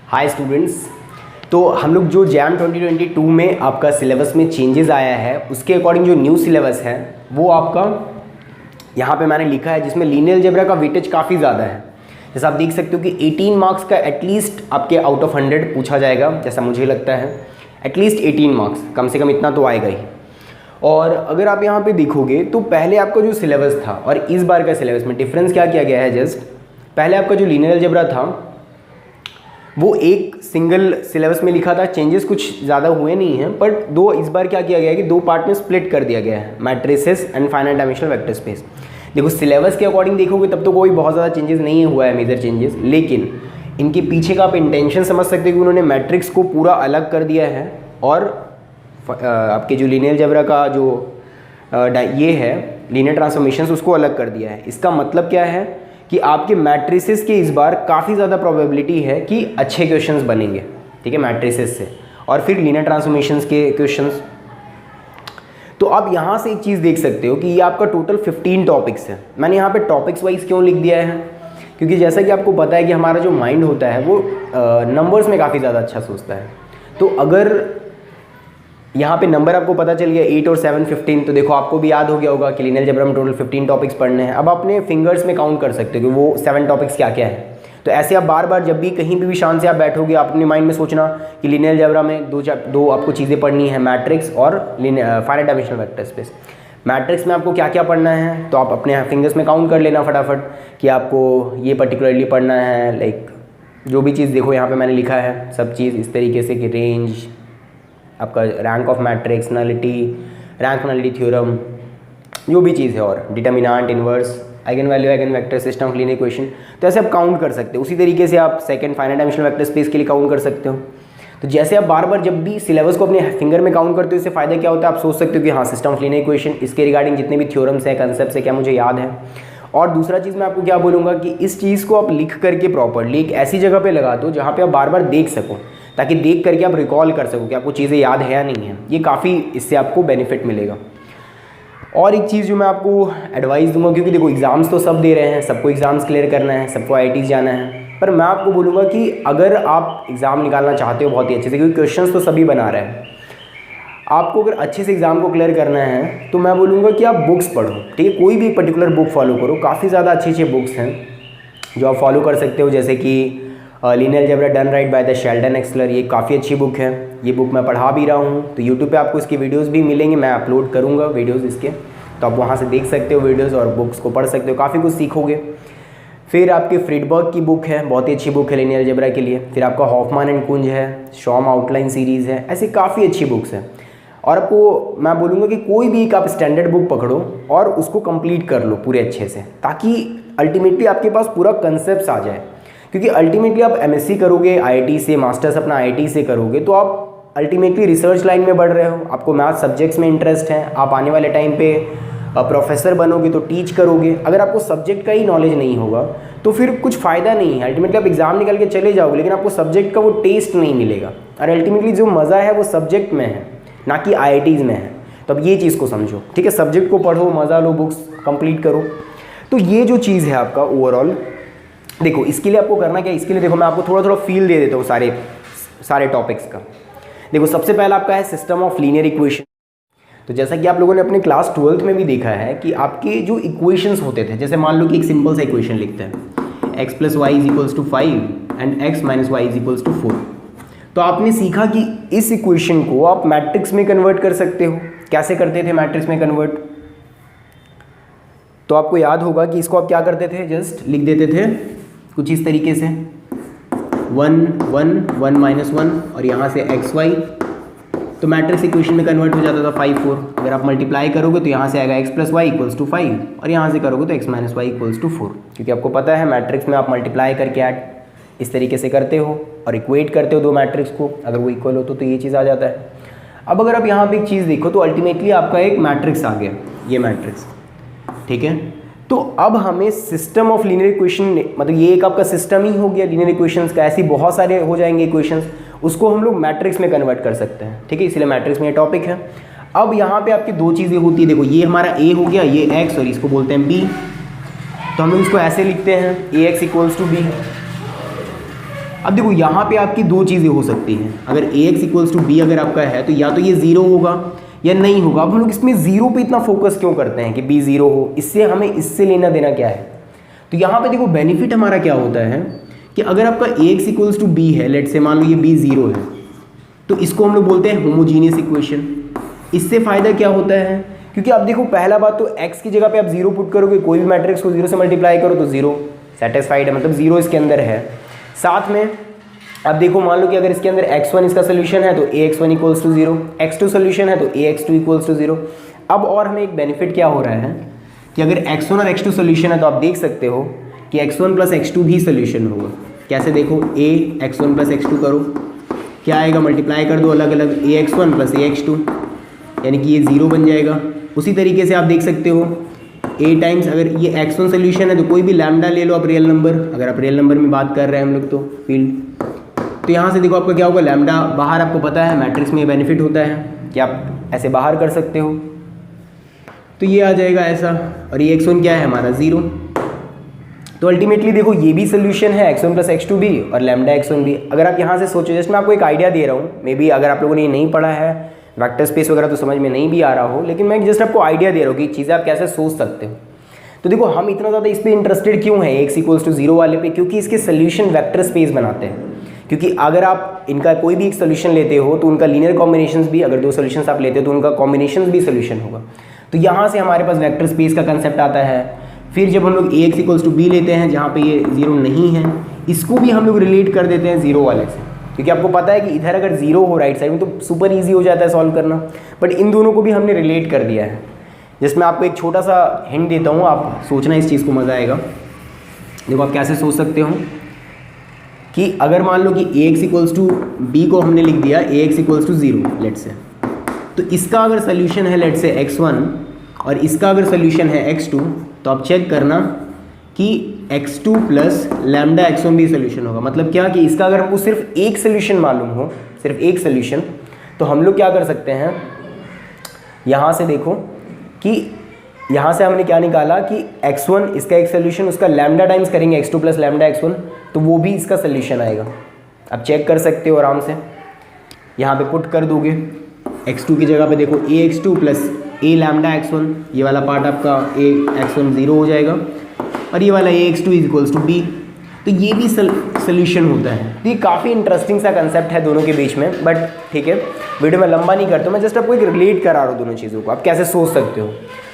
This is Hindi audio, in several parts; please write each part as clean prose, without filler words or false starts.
Hi students. तो हम लोग जो जैम 2022 में आपका सिलेबस में चेंजेस आया है उसके अकॉर्डिंग जो न्यू सिलेबस है वो आपका यहाँ पे मैंने लिखा है, जिसमें लीनियर अलजेब्रा का वेटेज काफ़ी ज़्यादा है। जैसा आप देख सकते हो कि 18 मार्क्स का एटलीस्ट आपके आउट ऑफ 100 पूछा जाएगा, जैसा मुझे लगता है एटलीस्ट 18 मार्क्स कम से कम इतना तो आएगा ही। और अगर आप यहाँ पे देखोगे तो पहले आपका जो सिलेबस था और इस बार का सिलेबस में डिफरेंस क्या किया गया है। जस्ट पहले आपका जो लीनियर अलजेब्रा था वो एक सिंगल सिलेबस में लिखा था, चेंजेस कुछ ज़्यादा हुए नहीं हैं, बट दो इस बार क्या किया गया है कि दो पार्ट में स्प्लिट कर दिया गया है, matrices and finite dimensional vector space. देखो सिलेबस के अकॉर्डिंग देखोगे तब तो कोई बहुत ज़्यादा चेंजेस नहीं हुआ है, मेजर चेंजेस, लेकिन इनके पीछे का आप इंटेंशन समझ सकते हो कि उन्होंने मैट्रिक्स को पूरा अलग कर दिया है और आपके जो लीनियर अलजेब्रा का जो ये है लीनियर ट्रांसफॉर्मेशंस उसको अलग कर दिया है। इसका मतलब क्या है कि आपके मैट्रिसेस के इस बार काफ़ी ज़्यादा प्रोबेबिलिटी है कि अच्छे क्वेश्चंस बनेंगे, ठीक है, मैट्रिसेस से, और फिर लीनियर ट्रांसफॉर्मेशंस के क्वेश्चंस। तो आप यहाँ से एक चीज़ देख सकते हो कि ये आपका टोटल 15 टॉपिक्स है। मैंने यहाँ पे टॉपिक्स वाइज क्यों लिख दिया है, क्योंकि जैसा कि आपको पता है कि हमारा जो माइंड होता है वो नंबर्स में काफ़ी ज़्यादा अच्छा सोचता है। तो अगर यहाँ पे नंबर आपको पता चल गया 8 और 7 15, तो देखो आपको भी याद हो गया होगा कि लीनियर अलजेब्रा में टोटल 15 टॉपिक्स पढ़ने हैं। अब अपने फिंगर्स में काउंट कर सकते हो कि वो 7 टॉपिक्स क्या क्या है। तो ऐसे आप बार बार जब भी कहीं भी शान से आप बैठोगे आप अपने माइंड में सोचना कि लीनियर अलजेब्रा में दो आपको चीज़ें पढ़नी है, मैट्रिक्स और finite dimensional vector space. Matrix में आपको क्या क्या पढ़ना है तो आप अपने फिंगर्स में काउंट कर लेना फटाफट कि आपको ये पर्टिकुलरली पढ़ना है। लाइक जो भी चीज़ देखो यहाँ पे मैंने लिखा है सब चीज़ इस तरीके से कि रेंज, आपका rank of matrix, nullity, rank nullity theorem, जो भी चीज़ है, और determinant, inverse, eigen value, eigen vector, system of linear equation, तो ऐसे आप काउंट कर सकते हो। उसी तरीके से आप second finite dimensional vector space के लिए काउंट कर सकते हो। तो जैसे आप बार बार जब भी सिलेबस को अपने फिंगर में काउंट करते हो इससे फ़ायदा क्या होता है, आप सोच सकते हो कि हाँ सिस्टम ऑफ लीनियर इक्वेशन, इसके रिगार्डिंग जितने भी थ्योरम्स हैं, कंसेप्ट्स है, क्या मुझे याद है। और दूसरा चीज़ मैं आपको क्या बोलूँगा कि इस चीज़ को आप लिख करके प्रॉपरली एक ऐसी जगह पे लगा दो जहाँ पे आप बार बार देख सको, ताकि देख करके आप रिकॉल कर सको कि आपको चीज़ें याद है या नहीं है। ये काफ़ी इससे आपको बेनिफिट मिलेगा। और एक चीज़ जो मैं आपको एडवाइस दूंगा, क्योंकि देखो एग्ज़ाम्स तो सब दे रहे हैं, सबको एग्ज़ाम्स क्लियर करना है, सबको आईआईटीज़ जाना है, पर मैं आपको बोलूँगा कि अगर आप एग्ज़ाम निकालना चाहते हो बहुत ही अच्छे से, क्योंकि क्वेश्चंस तो सभी बना रहे हैं, आपको अगर अच्छे से एग्ज़ाम को क्लियर करना है तो मैं बोलूँगा कि आप बुक्स पढ़ो, ठीक है, कोई भी पर्टिकुलर बुक फॉलो करो। काफ़ी ज़्यादा अच्छी अच्छी बुक्स हैं जो आप फॉलो कर सकते हो, जैसे कि linear algebra done right by the Sheldon Axler, ये काफ़ी अच्छी बुक है। ये बुक मैं पढ़ा भी रहा हूँ, तो यूट्यूब पे आपको इसकी वीडियोस भी मिलेंगे, मैं अपलोड करूँगा वीडियोस इसके, तो आप वहाँ से देख सकते हो वीडियोस और बुक्स को पढ़ सकते हो, काफ़ी कुछ सीखोगे। फिर आपके फ्रीडबर्ग की बुक है, बहुत ही अच्छी बुक है लीनियर अलजेब्रा के लिए। फिर आपका हॉफमैन एंड कुंज है, शॉम आउटलाइन सीरीज़ है, ऐसी काफ़ी अच्छी बुक्स हैं। और आपको मैं बोलूँगा कि कोई भी एक आप स्टैंडर्ड बुक पकड़ो और उसको कंप्लीट कर लो पूरे अच्छे से, ताकि अल्टीमेटली आपके पास पूरा कंसेप्ट आ जाए। क्योंकि अल्टीमेटली आप एमएससी करोगे आईआईटी से, मास्टर्स अपना आईआईटी से करोगे, तो आप अल्टीमेटली रिसर्च लाइन में बढ़ रहे हो, आपको मैथ सब्जेक्ट्स में इंटरेस्ट है, आप आने वाले टाइम पे प्रोफेसर बनोगे तो टीच करोगे। अगर आपको सब्जेक्ट का ही नॉलेज नहीं होगा तो फिर कुछ फ़ायदा नहीं है। अल्टीमेटली आप एग्ज़ाम निकल के चले जाओगे लेकिन आपको सब्जेक्ट का वो टेस्ट नहीं मिलेगा, और अल्टीमेटली जो मज़ा है वो सब्जेक्ट में है, ना कि आईआईटीज़ में है। तो अब ये चीज़ को समझो, ठीक है, सब्जेक्ट को पढ़ो, मज़ा लो, बुक्स कंप्लीट करो। तो ये जो चीज़ है आपका ओवरऑल, देखो इसके लिए आपको करना क्या है, इसके लिए देखो मैं आपको थोड़ा थोड़ा फील दे देता हूँ सारे टॉपिक्स का। देखो सबसे पहला आपका है सिस्टम ऑफ लीनियर इक्वेशन। तो जैसा कि आप लोगों ने अपने क्लास 12th में भी देखा है कि आपके जो इक्वेशंस होते थे, जैसे मान लो कि एक सिंपल सा इक्वेशन लिखते हैं x + y = 5 and x - y = 4, तो आपने सीखा कि इस इक्वेशन को आप मैट्रिक्स में कन्वर्ट कर सकते हो। कैसे करते थे मैट्रिक्स में कन्वर्ट, तो आपको याद होगा कि इसको आप क्या करते थे, जस्ट लिख देते थे कुछ इस तरीके से 1 1 1 - 1 और यहाँ से x y, तो मैट्रिक्स इक्वेशन में कन्वर्ट हो जाता था 5 4। अगर आप मल्टीप्लाई करोगे तो यहाँ से आएगा x + y = 5 और यहाँ से करोगे तो x - y = 4, क्योंकि आपको पता है मैट्रिक्स में आप मल्टीप्लाई करके ऐड इस तरीके से करते हो और इक्वेट करते हो दो मैट्रिक्स को, अगर वो इक्वल हो तो ये चीज़ आ जाता है। अब अगर आप यहाँ पे एक चीज़ देखो तो अल्टीमेटली आपका एक मैट्रिक्स आ गया, ये मैट्रिक्स, ठीक है। तो अब हमें सिस्टम ऑफ लीनियर इक्वेशन, मतलब ये एक आपका सिस्टम ही हो गया लीनियर इक्वेशंस का, ऐसे बहुत सारे हो जाएंगे इक्वेशंस, उसको हम लोग मैट्रिक्स में कन्वर्ट कर सकते हैं, ठीक है, इसलिए मैट्रिक्स में ये टॉपिक है। अब यहाँ पे आपकी दो चीज़ें होती है, देखो ये हमारा a हो गया, ये x, और इसको बोलते हैं b, तो हम लोग इसको ऐसे लिखते हैं ax = b, अब देखो यहाँ पे आपकी दो चीज़ें हो सकती हैं, अगर ax इक्वल्स टू बी अगर आपका है तो या तो ये ज़ीरो होगा या नहीं होगा। अब हम लोग इसमें ज़ीरो पे इतना फोकस क्यों करते हैं कि बी ज़ीरो हो, इससे हमें इससे लेना देना क्या है। तो यहाँ पे देखो बेनिफिट हमारा क्या होता है कि अगर आपका ax इक्वल्स टू बी है, लेट से मान लो ये बी ज़ीरो है, तो इसको हम लोग बोलते हैं होमोजीनियस इक्वेशन। इससे फ़ायदा क्या होता है, क्योंकि अब देखो पहला बात तो x की जगह पे आप जीरो पुट करोगे, कोई भी मैट्रिक्स को जीरो से मल्टीप्लाई करो तो जीरो सेटिस्फाइड है, मतलब जीरो इसके अंदर है। साथ में अब देखो मान लो कि अगर इसके अंदर x1 इसका सोल्यूशन है तो ax1 equals to zero, x2 solution है तो ax2 इक्वल्स टू जीरो। अब और हमें एक बेनिफिट क्या हो रहा है कि अगर x1 और x2 सोल्यूशन है तो आप देख सकते हो कि x1 प्लस x2 भी सोल्यूशन होगा। कैसे देखो, a x1 प्लस x2 करो, क्या आएगा, मल्टीप्लाई कर दो अलग अलग, ax1 प्लस ax2, यानी कि ये ज़ीरो बन जाएगा। उसी तरीके से आप देख सकते हो a टाइम्स, अगर ये x1 सोल्यूशन है तो कोई भी लैम्डा ले लो आप रियल नंबर, अगर आप रियल नंबर में बात कर रहे हैं हम लोग तो फील्ड, तो यहाँ से देखो आपका क्या होगा, लैम्डा बाहर आपको पता है मैट्रिक्स में ये बेनिफिट होता है कि आप ऐसे बाहर कर सकते हो, तो ये आ जाएगा ऐसा, और ये x1 क्या है हमारा ज़ीरो। तो अल्टीमेटली देखो ये भी सोल्यूशन है x1 प्लस x2 भी और लैम्डा x1 भी। अगर आप यहाँ से सोचो, जस्ट मैं आपको एक आइडिया दे रहा हूँ, मे बी अगर आप लोगों ने ये नहीं पढ़ा है वेक्टर स्पेस वगैरह तो समझ में नहीं भी आ रहा हो, लेकिन मैं जस्ट आपको आइडिया दे रहा हूँ कि चीज़ें आप कैसे सोच सकते हो। तो देखो हम इतना ज़्यादा इस पर इंटरेस्टेड क्यों है x इक्वल्स टू जीरो वाले पे, क्योंकि इसके सोल्यूशन वेक्टर स्पेस बनाते हैं। क्योंकि अगर आप इनका कोई भी एक सोल्यूशन लेते हो तो उनका लीनियर कॉम्बिनेशंस भी, अगर दो सोल्यूशंस आप लेते हो तो उनका कॉम्बिनेशंस भी सोल्यूशन होगा। तो यहाँ से हमारे पास वेक्टर स्पेस का कंसेप्ट आता है। फिर जब हम लोग ax इक्वल्स टू बी लेते हैं जहाँ पे ये जीरो नहीं है, इसको भी हम लोग रिलेट कर देते हैं जीरो वाले से, क्योंकि आपको पता है कि इधर अगर जीरो हो राइट साइड में तो सुपर ईजी हो जाता है सॉल्व करना, बट इन दोनों को भी हमने रिलेट कर दिया है। जिसमें आपको एक छोटा सा हिंट देता हूँ, आप सोचना इस चीज़ को, मज़ा आएगा। देखो आप कैसे सोच सकते हो कि अगर मान लो कि ax इक्वल्स टू बी को हमने लिख दिया ax equals to zero let say, तो इसका अगर सोल्यूशन है लेट से x1 और इसका अगर सोल्यूशन है x2, तो आप चेक करना कि x2 प्लस लैम्डा x1 भी सोल्यूशन होगा। मतलब क्या कि इसका अगर हमको सिर्फ एक सोल्यूशन मालूम हो, सिर्फ एक सोल्यूशन, तो हम लोग क्या कर सकते हैं, यहाँ से देखो कि यहाँ से हमने क्या निकाला कि x1 इसका एक सोल्यूशन, उसका लैम्डा टाइम्स करेंगे x2 प्लस लैम्डा x1, तो वो भी इसका सोल्यूशन आएगा। आप चेक कर सकते हो आराम से, यहाँ पे पुट कर दोगे x2 की जगह पे देखो ax2 plus a lambda x1, ये वाला पार्ट आपका a x1 ज़ीरो हो जाएगा और ये वाला ax2 इक्वल्स टू b, तो ये भी सोल्यूशन होता है। तो ये काफ़ी इंटरेस्टिंग सा कंसेप्ट है दोनों के बीच में, बट ठीक है वीडियो में लंबा नहीं करता हूँ, मैं जस्ट आपको एक रिलेट करा रहा हूँ दोनों चीज़ों को, आप कैसे सोच सकते हो।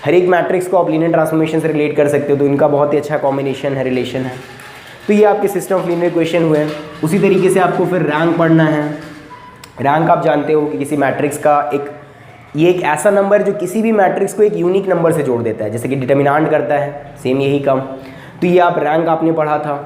हर एक मैट्रिक्स को आप लीनियर ट्रांसफॉर्मेशन से रिलेट कर सकते हो, तो इनका बहुत ही अच्छा कॉम्बिनेशन है, रिलेशन है। तो ये आपके सिस्टम ऑफ लीनियर इक्वेशन हुए। उसी तरीके से आपको फिर रैंक पढ़ना है। रैंक आप जानते हो कि किसी मैट्रिक्स का ये एक ऐसा नंबर जो किसी भी मैट्रिक्स को एक यूनिक नंबर से जोड़ देता है, जैसे कि डिटर्मिनेंट करता है, सेम यही काम। तो ये आप रैंक आपने पढ़ा था,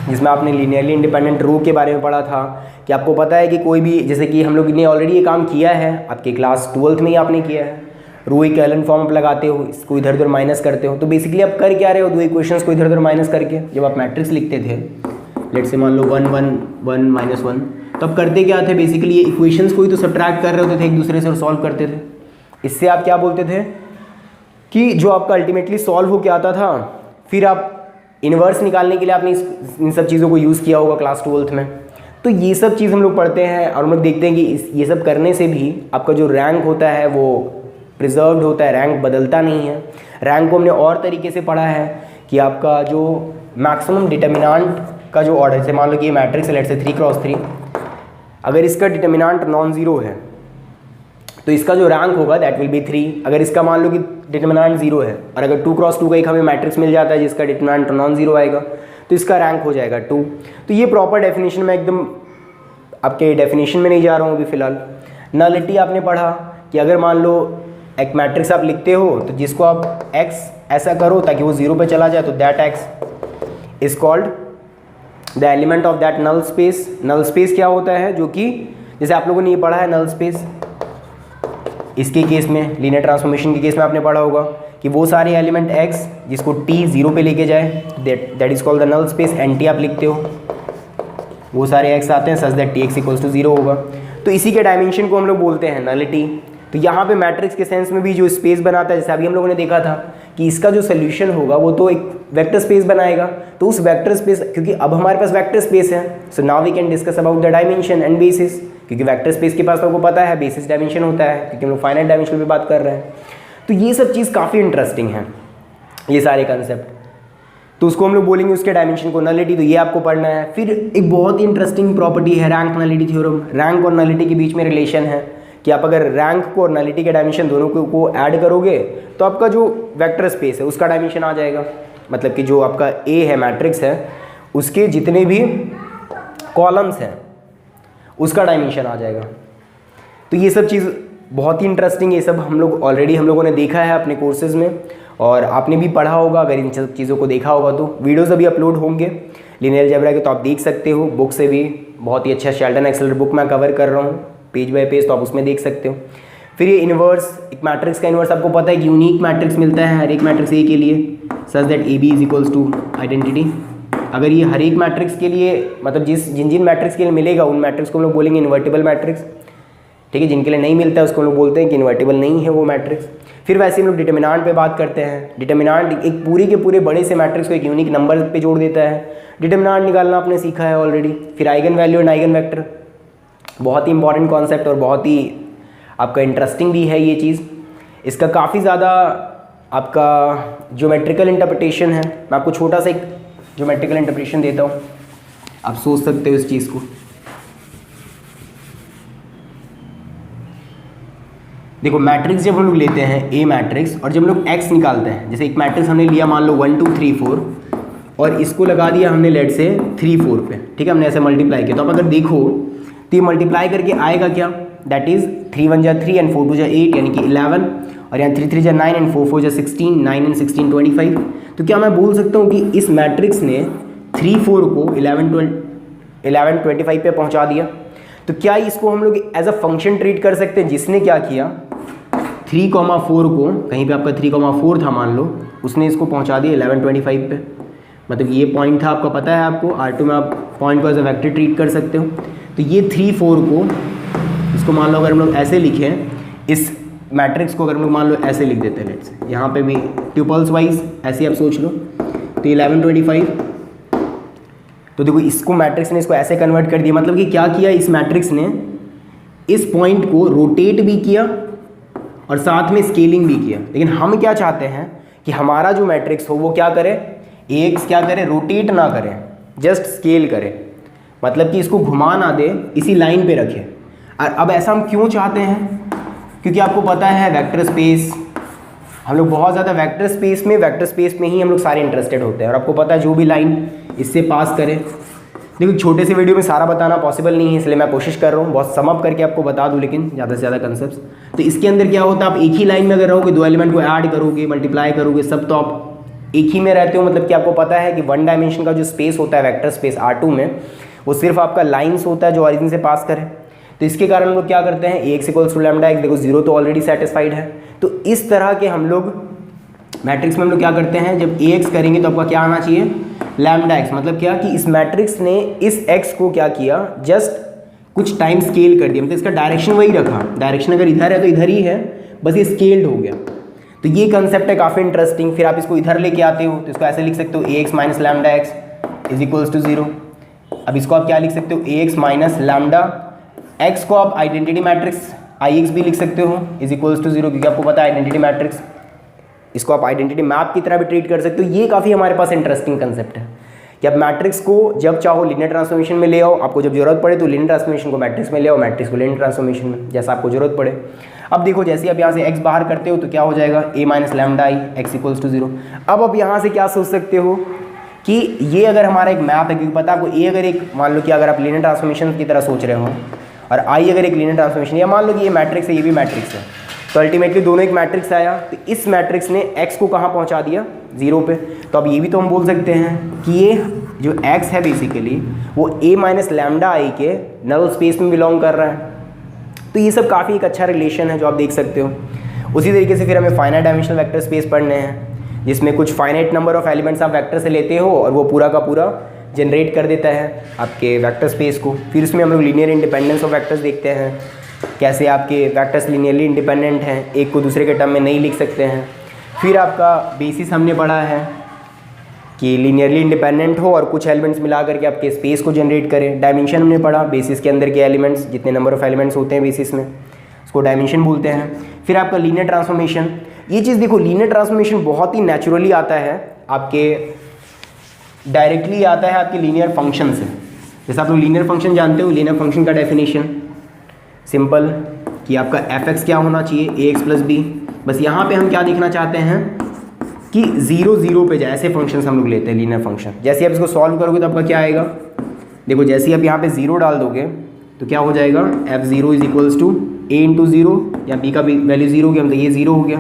जिसमें आपने लीनियरली इंडिपेंडेंट रो के बारे में पढ़ा था कि आपको पता है कि कोई भी, जैसे कि हम लोग ने ऑलरेडी ये काम किया है, आपके क्लास 12th में ही आपने किया है। रो इक्विवेलेंट फॉर्म आप लगाते हो, इसको इधर उधर माइनस करते हो, तो बेसिकली आप कर क्या रहे हो, दो इक्वेशंस को इधर उधर माइनस करके। जब आप मैट्रिक्स लिखते थे, लेट से मान लो 1 1 1 -1, तो अब करते क्या थे, बेसिकली ये इक्वेशंस को ही तो सब्ट्रैक्ट कर रहे होते थे एक दूसरे से और सॉल्व करते थे। इससे आप क्या बोलते थे कि जो आपका अल्टीमेटली सॉल्व हो क्या आता था, फिर आप इन्वर्स निकालने के लिए आपने इन सब चीज़ों को यूज़ किया होगा क्लास 12th में। तो ये सब चीज़ हम लोग पढ़ते हैं और हम लोग देखते हैं कि ये सब करने से भी आपका जो रैंक होता है वो प्रिजर्व्ड होता है, रैंक बदलता नहीं है। रैंक को हमने और तरीके से पढ़ा है कि आपका जो मैक्सिमम डिटर्मिनेंट का जो ऑर्डर, जैसे मान लो कि ये मैट्रिक्स है लेट से 3×3, अगर इसका डिटर्मिनेंट नॉन ज़ीरो है तो इसका जो रैंक होगा दैट विल बी 3। अगर इसका मान लो कि डिटर्मिनेंट 0 है और अगर 2×2 का एक हमें मैट्रिक्स मिल जाता है जिसका डिटर्मिनेंट नॉन ज़ीरो आएगा, तो इसका रैंक हो जाएगा 2। तो ये प्रॉपर डेफिनेशन में, एकदम आपके डेफिनेशन में नहीं जा रहा हूँ अभी फ़िलहाल। नलिटी आपने पढ़ा कि अगर मान लो एक मैट्रिक्स आप लिखते हो तो जिसको आप x ऐसा करो ताकि वो 0 पे चला जाए, तो that x is called the element of that null space. Null space क्या होता है, जो कि जैसे आप लोगों ने ये पढ़ा है नल स्पेस, इसके केस में लीनियर ट्रांसफॉर्मेशन के केस में आपने पढ़ा होगा कि वो सारे एलिमेंट x जिसको t 0 पे लेके जाए, that is called the null space. nt आप लिखते हो, वो सारे x आते हैं such that tx equals to 0 होगा। तो इसी के डायमेंशन को हम लोग बोलते हैं नलिटी। तो यहाँ पे मैट्रिक्स के सेंस में भी जो स्पेस बनाता है, जैसे अभी हम लोगों ने देखा था कि इसका जो सोल्यूशन होगा वो तो एक वेक्टर स्पेस बनाएगा। तो उस वेक्टर स्पेस, क्योंकि अब हमारे पास वेक्टर स्पेस है, so now we can discuss about the dimension and basis. क्योंकि वेक्टर स्पेस के पास आपको पता है बेसिस डायमेंशन होता है, क्योंकि हम लोग फाइनाइट डायमेंशन पे बात कर रहे हैं। तो ये सब चीज़ काफ़ी इंटरेस्टिंग है, ये सारे कंसेप्ट। तो उसको हम लोग बोलेंगे उसके डायमेंशन को नलिटी, तो ये आपको पढ़ना है। फिर एक बहुत ही इंटरेस्टिंग प्रॉपर्टी है रैंक नलिटी थ्योरम। रैंक और नलिटी के बीच में रिलेशन है कि आप अगर रैंक को और नलिटी के डायमेंशन दोनों को ऐड करोगे तो आपका जो वेक्टर स्पेस है उसका डायमेंशन आ जाएगा। मतलब कि जो आपका ए है मैट्रिक्स है उसके जितने भी कॉलम्स हैं उसका डायमेंशन आ जाएगा। तो ये सब चीज़ बहुत ही इंटरेस्टिंग, ये सब हम लोगों ने देखा है अपने कोर्सेज़ में और आपने भी पढ़ा होगा। अगर इन सब चीज़ों को देखा होगा तो वीडियोज़ अभी अपलोड होंगे लीनियर अलजेब्रा के, तो आप देख सकते हो। बुक से भी बहुत ही अच्छा शेल्डन एक्सेलर बुक मैं कवर कर रहा हूँ पेज बाय पेज, तो आप उसमें देख सकते हो। फिर ये इन्वर्स, एक मैट्रिक्स का इन्वर्स आपको पता है कि यूनिक मैट्रिक्स मिलता है हर एक मैट्रिक्स ए के लिए, such that A B is equals to identity. अगर ये हर एक मैट्रिक्स के लिए, मतलब जिन मैट्रिक्स के लिए मिलेगा उन मैट्रिक्स को हम लोग बोलेंगे इन्वर्टिबल मैट्रिक्स, ठीक है। जिनके लिए नहीं मिलता है उसको हम लोग बोलते हैं कि इन्वर्टिबल नहीं है वो मैट्रिक्स। फिर वैसे हम लोग डिटर्मिनांट पे बात करते हैं। डिटर्मिनांट एक पूरे के पूरे बड़े से मैट्रिक्स को एक यूनिक नंबर पे जोड़ देता है। डिटर्मिनांट निकालना आपने सीखा है ऑलरेडी। फिर eigen value and eigen vector, बहुत ही इंपॉर्टेंट कॉन्सेप्ट और बहुत ही आपका इंटरेस्टिंग भी है ये चीज़। इसका काफ़ी ज़्यादा आपका ज्योमेट्रिकल इंटरप्रिटेशन है। मैं आपको छोटा सा एक ज्योमेट्रिकल इंटरप्रिटेशन देता हूँ, आप सोच सकते हो इस चीज़ को। देखो मैट्रिक्स जब हम लोग लेते हैं ए मैट्रिक्स और जब हम लोग एक्स निकालते हैं, जैसे एक मैट्रिक्स हमने लिया मान लो 1 2 3 4 और इसको लगा दिया हमने लेट से 3 4 पे, ठीक है, हमने ऐसे मल्टीप्लाई किया। तो आप अगर देखो तो ये मल्टीप्लाई करके आएगा क्या, दैट इज़ 3 1 जा 3 एंड 4 2 जा 8 यानी कि 11, और यहाँ 3 3 जा 9 एंड 4 4 जा 16, 9 एंड 16 25। तो क्या मैं बोल सकता हूँ कि इस मैट्रिक्स ने 3 4 को 11 25 पे पहुँचा दिया। तो क्या इसको हम लोग एज अ फंक्शन ट्रीट कर सकते हैं, जिसने क्या किया 3 4 को, कहीं पे आपका 3 4 था मान लो, उसने इसको पहुंचा दिया 11 25 पे। मतलब ये पॉइंट था, आपका पता है आपको R2 में आप पॉइंट को एज अ वेक्टर ट्रीट कर सकते हो। तो ये 3 4 को, इसको मान लो अगर हम लोग ऐसे लिखें, इस मैट्रिक्स को अगर हम लोग मान लो ऐसे लिख देते हैं लेट्स से, यहाँ पे भी ट्यूपल्स वाइज ऐसे आप सोच लो, तो 11 25। तो देखो इसको मैट्रिक्स ने इसको ऐसे कन्वर्ट कर दिया। मतलब कि क्या किया इस मैट्रिक्स ने, इस पॉइंट को रोटेट भी किया और साथ में स्केलिंग भी किया। लेकिन हम क्या चाहते हैं कि हमारा जो मैट्रिक्स हो वो क्या करे, एक्स क्या करे, रोटेट ना करे, जस्ट स्केल करे। मतलब कि इसको घुमा ना दे, इसी लाइन पे रखे। और अब ऐसा हम क्यों चाहते हैं, क्योंकि आपको पता है वेक्टर स्पेस, हम लोग बहुत ज़्यादा वेक्टर स्पेस में ही हम लोग सारे इंटरेस्टेड होते हैं। और आपको पता है जो भी लाइन इससे पास करे, देखो छोटे से वीडियो में सारा बताना पॉसिबल नहीं है, इसलिए मैं कोशिश कर रहा हूँ बहुत सम अप करके आपको बता दूँ, लेकिन ज़्यादा से ज़्यादा कंसेप्ट्स। तो इसके अंदर क्या होता है, आप एक ही लाइन में अगर रहोगे, दो एलिमेंट को ऐड करोगे, मल्टीप्लाई करोगे, सब तो आप एक ही में रहते हो। मतलब कि आपको पता है कि 1 डायमेंशन का जो स्पेस होता है वेक्टर स्पेस R2 में, वो सिर्फ आपका लाइन्स होता है जो ऑरिजिन से पास करे। तो इसके कारण हम लोग क्या करते हैं, x equals to lambda x, देखो 0 तो ऑलरेडी सेटिस्फाइड है। तो इस तरह के हम लोग मैट्रिक्स में हम लोग क्या करते हैं, जब एक्स करेंगे तो आपका क्या आना चाहिए, लैम्डा एक्स। मतलब क्या कि इस मैट्रिक्स ने इस एक्स को क्या किया, जस्ट कुछ टाइम स्केल कर दिया। मतलब इसका डायरेक्शन वही रखा, डायरेक्शन अगर इधर है तो इधर ही है, बस ये स्केल्ड हो गया। तो ये कंसेप्ट है काफ़ी इंटरेस्टिंग। फिर आप इसको इधर लेके आते हो तो इसको ऐसे लिख सकते हो, A x minus lambda x is equals to 0। अब इसको आप क्या लिख सकते हो, A x minus lambda x को आप आइडेंटिटी मैट्रिक्स आई एक्स भी लिख सकते हो इज इक्वल्स टू 0, क्योंकि आपको पता है आइडेंटिटी मैट्रिक्स, इसको आप आइडेंटिटी मैप की तरह भी ट्रीट कर सकते हो। ये काफ़ी हमारे पास इंटरेस्टिंग कंसेप्ट है कि आप मैट्रिक्स को जब चाहो लीनियर ट्रांसफॉर्मेशन में ले आओ, आपको जब जरूरत पड़े तो लीनियर ट्रांसफॉर्मेशन को मैट्रिक्स में ले आओ, मैट्रिक्स को लीनियर ट्रांसफॉर्मेशन में, जैसा आपको जरूरत पड़े। अब देखो जैसे आप यहाँ से x बाहर करते हो तो क्या हो जाएगा, a minus lambda I x equals to 0। अब आप यहाँ से क्या सोच सकते हो कि ये अगर हमारा एक मैप है, क्योंकि पता है आपको a अगर एक, मान लो कि अगर आप लीनियर ट्रांसफॉर्मेशन की तरह सोच रहे हो और i अगर एक लीनियर ट्रांसफॉर्मेशन, या मान लो कि ये मैट्रिक्स है, ये भी मैट्रिक्स है, तो अल्टीमेटली दोनों एक मैट्रिक्स आया। तो इस मैट्रिक्स ने x को कहाँ पहुँचा दिया, 0 पे। तो अब ये भी तो हम बोल सकते हैं कि ये जो x है बेसिकली वो a माइनस लैम्डा आई के नल स्पेस में बिलोंग कर रहा है। तो ये सब काफ़ी एक अच्छा रिलेशन है जो आप देख सकते हो। उसी तरीके से फिर हमें फाइनाइट डायमेंशनल वेक्टर स्पेस पढ़ने हैं, जिसमें कुछ फाइनाइट नंबर ऑफ एलिमेंट्स आप वेक्टर से लेते हो और वो पूरा का पूरा जनरेट कर देता है आपके वेक्टर स्पेस को। फिर उसमें हम लोग लीनियर इंडिपेंडेंस ऑफ वेक्टर्स देखते हैं, कैसे आपके वेक्टर्स लीनियरली इंडिपेंडेंट हैं, एक को दूसरे के टर्म में नहीं लिख सकते हैं। फिर आपका बेसिस हमने पढ़ा है कि लीनियरली इंडिपेंडेंट हो और कुछ एलिमेंट्स मिला करके आपके स्पेस को जनरेट करें। डायमेंशन हमने पढ़ा, बेसिस के अंदर के एलिमेंट्स जितने नंबर ऑफ एलिमेंट्स होते हैं बेसिस में उसको डायमेंशन बोलते हैं। फिर आपका लीनियर ट्रांसफॉर्मेशन, ये चीज़ देखो लीनियर ट्रांसफॉर्मेशन बहुत ही नेचुरली आता है आपके, डायरेक्टली आता है आपके लीनियर फंक्शन से। जैसे आप लोग लीनियर फंक्शन जानते हो, लीनियर फंक्शन का डेफिनेशन सिंपल कि आपका एफ क्या होना चाहिए, ए एक्स प्लस बी। बस यहाँ पे हम क्या देखना चाहते हैं कि 0 0 पे जाए, ऐसे फंक्शंस हम लोग लेते हैं लीनियर फंक्शन। जैसे आप इसको सॉल्व करोगे तो आपका क्या आएगा, देखो जैसे ही आप यहाँ पे 0 डाल दोगे तो क्या हो जाएगा, f0 is equals to a into 0, या b का वैल्यू 0 हो गया, मतलब ये 0 हो गया।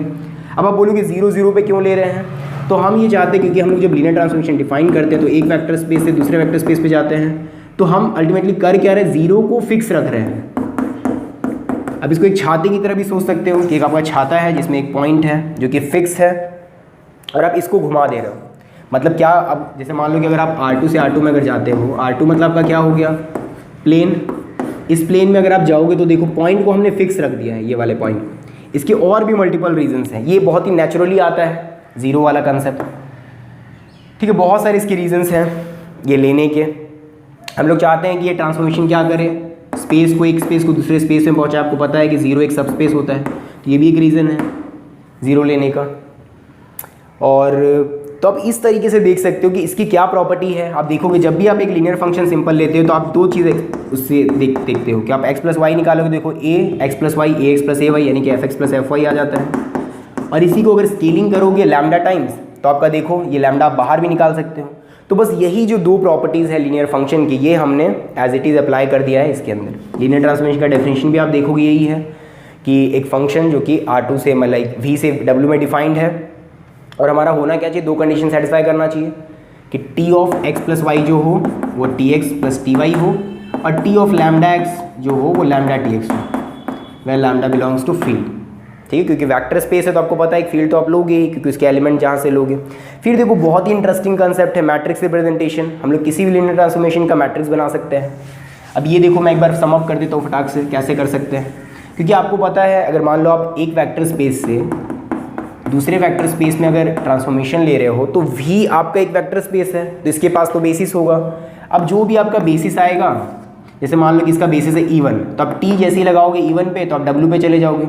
अब आप बोलोगे 0 0 पे क्यों ले रहे हैं, तो हम ये चाहते हैं क्योंकि हम लोग जब लीनियर ट्रांसफॉर्मेशन डिफाइन करते हैं तो एक वेक्टर स्पेस से दूसरे वेक्टर स्पेस पे जाते हैं, तो हम अल्टीमेटली कर क्या रहे हैं, 0 को फिक्स रख रहे हैं। अब इसको एक छाते की तरह भी सोच सकते हो कि एक आपका छाता है जिसमें एक पॉइंट है जो कि फिक्स है और आप इसको घुमा दे रहे हो। मतलब क्या, अब जैसे मान लो कि अगर आप R2 से R2 में अगर जाते हो, R2 मतलब आपका क्या हो गया, प्लेन। इस प्लेन में अगर आप जाओगे तो देखो पॉइंट को हमने फिक्स रख दिया है, ये वाले पॉइंट। इसके और भी मल्टीपल रीजंस हैं, ये बहुत ही नेचुरली आता है 0 वाला कंसेप्ट, ठीक है। बहुत सारे इसके रीजंस हैं ये लेने के। हम लोग चाहते हैं कि ये ट्रांसफॉर्मेशन क्या करे, स्पेस को एक स्पेस को दूसरे स्पेस में पहुंचाए। आपको पता है कि 0 एक सब स्पेस होता है, तो ये भी एक रीज़न है 0 लेने का। और तो आप इस तरीके से देख सकते हो कि इसकी क्या प्रॉपर्टी है। आप देखोगे जब भी आप एक लीनियर फंक्शन सिंपल लेते हो तो आप दो चीज़ें उससे देखते हो कि आप x प्लस वाई निकालोगे, देखो a x plus y A x plus A y, यानी कि f x plus f y आ जाता है। और इसी को अगर स्केलिंग करोगे लैम्डा टाइम्स, तो आपका देखो ये लैम्डा आप बाहर भी निकाल सकते हो। तो बस यही जो दो प्रॉपर्टीज़ है लीनियर फंक्शन की, ये हमने एज इट इज़ अप्लाई कर दिया है इसके अंदर। लीनियर ट्रांसफॉर्मेशन का डेफिनेशन भी आप देखोगे यही है कि एक फंक्शन जो कि R2 से मतलब V से W में डिफाइंड है, और हमारा होना क्या चाहिए, दो कंडीशन सेटिस्फाई करना चाहिए कि t of x plus y जो हो वो tx प्लस टी वाई हो, और t ऑफ लैम्डा x जो हो वो लैम्डा tx हो, वह लैम्डा बिलोंग्स टू फील्ड, ठीक है। क्योंकि वेक्टर स्पेस है तो आपको पता है एक फील्ड तो आप लोगे ही, क्योंकि उसके एलिमेंट जहाँ से लोगे। फिर देखो बहुत ही इंटरेस्टिंग कंसेप्ट है मैट्रिक्स रिप्रेजेंटेशन। हम लोग किसी भी लीनियर ट्रांसफॉर्मेशन का मैट्रिक्स बना सकते हैं। अब ये देखो मैं एक बार सम अप कर देता हूँ फटाक से, कैसे कर सकते हैं। क्योंकि आपको पता है अगर मान लो आप एक वेक्टर स्पेस से दूसरे वेक्टर स्पेस में अगर ट्रांसफॉर्मेशन ले रहे हो तो V आपका एक वेक्टर स्पेस है, तो इसके पास तो बेसिस होगा। अब जो भी आपका बेसिस आएगा, जैसे मान लो कि इसका बेसिस है E1, तो आप T जैसे ही लगाओगे E1 पे तो आप W पे चले जाओगे।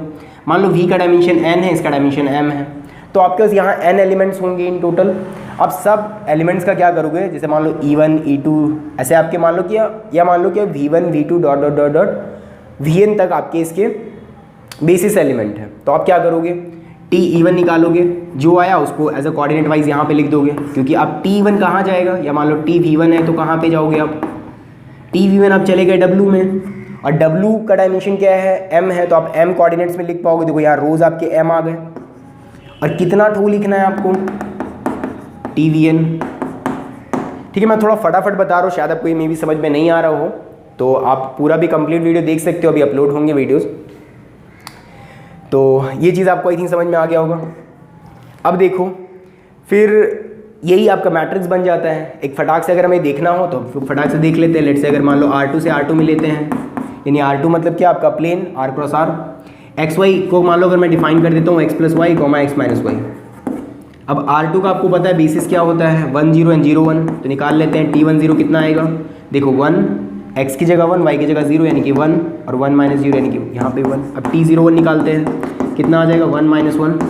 मान लो V का डायमेंशन n है, इसका डायमेंशन m है, तो आपके पास यहाँ n एलिमेंट्स होंगे इन टोटल। अब सब एलिमेंट्स का क्या करोगे, जैसे मान लो E1 E2 ऐसे आपके मान लो कि या मान लो कि V1 V2 dot dot dot dot Vn तक आपके इसके बेसिस एलिमेंट है। तो आप क्या करोगे, T E1 निकालोगे, जो आया उसको एज अ कोऑर्डिनेट वाइज यहाँ पे लिख दोगे, क्योंकि अब T1 कहाँ जाएगा, या मान लो T V1 है तो कहाँ पे जाओगे आप, T V1 आप चले गए W में, और W का डायमेंशन क्या है, m है, तो आप m कोऑर्डिनेट्स में लिख पाओगे। देखो यहाँ रोज आपके m आ गए, और कितना ठो लिखना है आपको, T Vn, ठीक है। मैं थोड़ा फटाफट बता रहा हूँ, शायद आपको ये मे भी समझ में नहीं आ रहा हो, तो आप पूरा भी कंप्लीट वीडियो देख सकते हो, अभी अपलोड होंगे वीडियोज़। तो ये चीज़ आपको आई थिंक समझ में आ गया होगा। अब देखो फिर यही आपका मैट्रिक्स बन जाता है। एक फटाक से अगर हमें देखना हो तो फटाक से देख लेते हैं। लेट से अगर मान लो R2 से R2 में लेते हैं, यानी R2 मतलब क्या, आपका plane R cross R। X y को मान लो अगर मैं डिफाइन कर देता हूँ x plus y comma x minus y. अब R2 का आपको पता है बेसिस क्या होता है, 1 0 एंड 0 1, तो निकाल लेते हैं। T1 0 कितना आएगा, देखो 1, x की जगह 1, y की जगह 0 यानी कि 1, और 1 माइनस 0 यानी कि यहाँ पे 1। अब T0 1 निकालते हैं, कितना आ जाएगा 1 माइनस 1।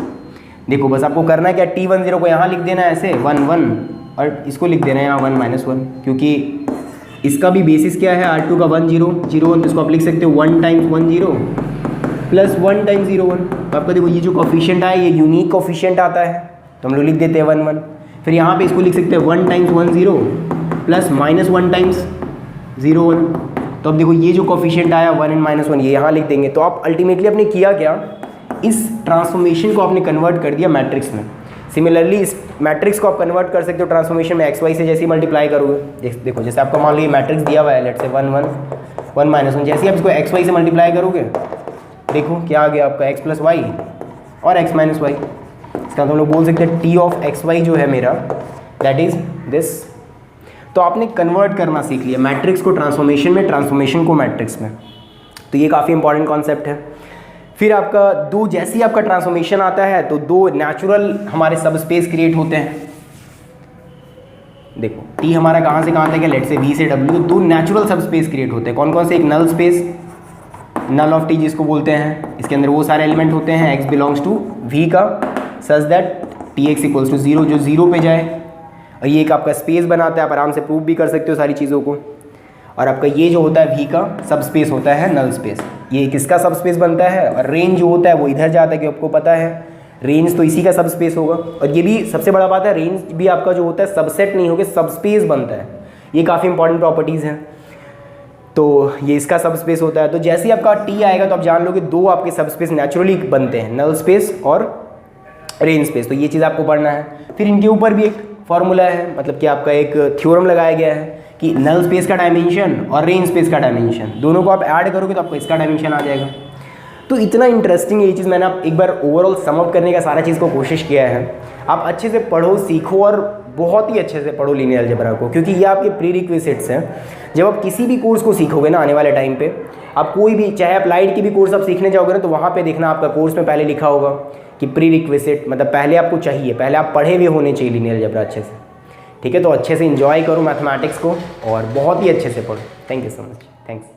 देखो बस आपको करना है क्या, T1 0 को यहाँ लिख देना है ऐसे 1 1, और इसको लिख देना है यहाँ 1 माइनस 1, क्योंकि इसका भी बेसिस क्या है R2 का 1 0 0 1, तो इसको आप लिख सकते हो 1 टाइम्स 1 0 प्लस 1 टाइम्स 0 1। तो आपका देखो ये जो कोफिशिएंट आया ये यूनिक कोफिशिएंट आता है, तो हम लोग लिख देते हैं 1 1। फिर यहाँ पे इसको लिख सकते हैं 1 टाइम्स 1 0 प्लस माइनस 1 टाइम्स 0 1। तो अब देखो ये जो कोफिशिएंट आया 1 एंड माइनस 1 ये यहाँ लिख देंगे। तो आप अल्टीमेटली आपने किया क्या, इस ट्रांसफॉर्मेशन को आपने कन्वर्ट कर दिया मैट्रिक्स में। सिमिलरली इस मैट्रिक्स को आप कन्वर्ट कर सकते हो ट्रांसफॉर्मेशन में, एक्स वाई से जैसे ही मल्टीप्लाई करोगे। देखो जैसे आपका मान लो ये मैट्रिक्स दिया हुआ है, लेट से 1 1 1 माइनस 1, जैसे ही आप इसको एक्स वाई से मल्टीप्लाई करोगे देखो क्या आ गया आपका, एक्स प्लस वाई और एक्स माइनस वाई। इसका तो हम लोग बोल सकते हैं टी ऑफ एक्स वाई जो है मेरा, दैट इज दिस। तो आपने कन्वर्ट करना सीख लिया मैट्रिक्स को ट्रांसफॉर्मेशन में, ट्रांसफॉर्मेशन को मैट्रिक्स में। तो ये काफ़ी इंपॉर्टेंट कॉन्सेप्ट है। फिर आपका दो, जैसे ही आपका ट्रांसफॉर्मेशन आता है तो दो नेचुरल हमारे सब स्पेस क्रिएट होते हैं। देखो टी हमारा कहाँ से कहाँ तक है, लेट से वी से डब्ल्यू, दो नेचुरल सब स्पेस क्रिएट होते हैं। कौन कौन से? एक null space, null of T जिसको बोलते हैं, इसके अंदर वो सारे एलिमेंट होते हैं एक्स बिलोंग्स टू वी का, such that T x equals to 0, जो 0 पे जाए। और ये एक आपका स्पेस बनाता है, आप आराम से प्रूव भी कर सकते हो सारी चीज़ों को। और आपका ये जो होता है वी का सब स्पेस होता है नल स्पेस, ये किसका सब स्पेस बनता है? और रेंज जो होता है वो इधर जाता है, कि आपको पता है रेंज तो इसी का सब स्पेस होगा। और ये भी सबसे बड़ा बात है, रेंज भी आपका जो होता है सबसेट नहीं होकर सब स्पेस बनता है। ये काफ़ी इंपॉर्टेंट प्रॉपर्टीज़ हैं। तो ये इसका सब स्पेस होता है। तो जैसे ही आपका टी आएगा तो आप जान लो कि दो आपके सब स्पेस नेचुरली बनते हैं, नल स्पेस और रेंज स्पेस। तो ये चीज़ आपको पढ़ना है। फिर इनके ऊपर भी एक फॉर्मूला है, मतलब कि आपका एक थ्योरम लगाया गया है कि नल स्पेस का डायमेंशन और रेंज स्पेस का डायमेंशन दोनों को आप ऐड करोगे तो आपको इसका डायमेंशन आ जाएगा। तो इतना इंटरेस्टिंग ये चीज़, मैंने आप एक बार ओवरऑल सम अप करने का सारा चीज़ को कोशिश किया है। आप अच्छे से पढ़ो, सीखो और बहुत ही अच्छे से पढ़ो लीनियर अलजेब्रा को, क्योंकि ये आपके प्री रिक्विजिट्स हैं। जब आप किसी भी कोर्स को सीखोगे ना आने वाले टाइम पे, आप कोई भी, चाहे अप्लाइड की भी कोर्स आप सीखने जाओगे ना, तो वहाँ पे देखना आपका कोर्स में पहले लिखा होगा कि प्री रिक्विजिट, मतलब पहले आपको चाहिए, पहले आप पढ़े हुए होने चाहिए लीनियर अलजेब्रा अच्छे से। ठीक है, तो अच्छे से इंजॉय करो मैथमेटिक्स को और बहुत ही अच्छे से पढ़ो। Thank you so much, thanks.